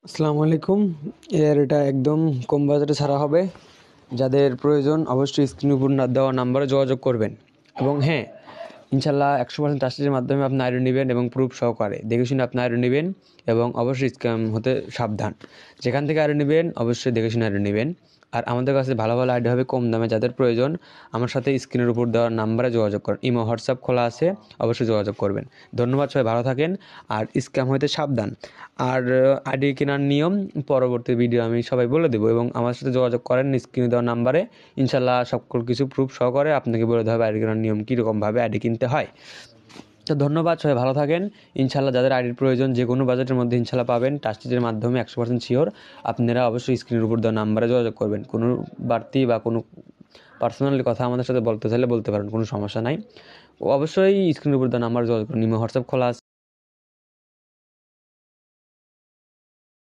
আসসালামু আলাইকুম। এটা একদম কম বাজেটে ছাড়া হবে। যাদের প্রয়োজন অবশ্যই স্ক্রিনের উপর দেওয়া নাম্বারে যোগাযোগ করবেন। এবং হ্যাঁ, ইনশাল্লাহ 100% ট্রাস্টের মাধ্যমে আপনি আইডি নেবেন এবং প্রুফ সহকারে দেখে শুনে আপনি আইডি নেবেন এবং অবশ্যই স্ক্যাম হতে সাবধান। যেখান থেকে আইডি নেবেন অবশ্যই দেখে শুনে আইডি নেবেন। আর আমাদের কাছে ভালো ভালো আইডি হবে কম দামে। যাদের প্রয়োজন আমার সাথে স্ক্রিনের উপর দেওয়া নাম্বারে যোগাযোগ করেন। ইমো হোয়াটসঅ্যাপ খোলা আছে, অবশ্যই যোগাযোগ করবেন। ধন্যবাদ, সবাই ভালো থাকেন আর স্ক্যাম হইতে সাবধান। আর আইডি কেনার নিয়ম পরবর্তী ভিডিও আমি সবাই বলে দেবো এবং আমার সাথে যোগাযোগ করেন স্ক্রিনে দেওয়া নাম্বারে। ইনশাল্লাহ সকল কিছু প্রুফ সহকারে আপনাকে বলে দেওয়া হবে আইডি কেনার নিয়ম কীরকমভাবে আইডি কিনতে হয়। তো ধন্যবাদ, সবাই ভালো থাকেন। ইনশাল্লাহ যাদের আইডির প্রয়োজন যে কোনো বাজেটের মধ্যে ইনশাল্লাহ পাবেন। ট্রাস্টেডের মাধ্যমে 100% শিওর। আপনারা অবশ্যই স্ক্রিনের উপর দেওয়া নাম্বারে যোগাযোগ করবেন। কোনো বাড়তি বা কোনো পার্সোনালি কথা আমাদের সাথে বলতে চাইলে বলতে পারেন, কোনো সমস্যা নাই। অবশ্যই স্ক্রিনের উপর দেওয়া নাম্বারে যোগাযোগ করুন। হোয়াটসঅ্যাপ খোলা আছে।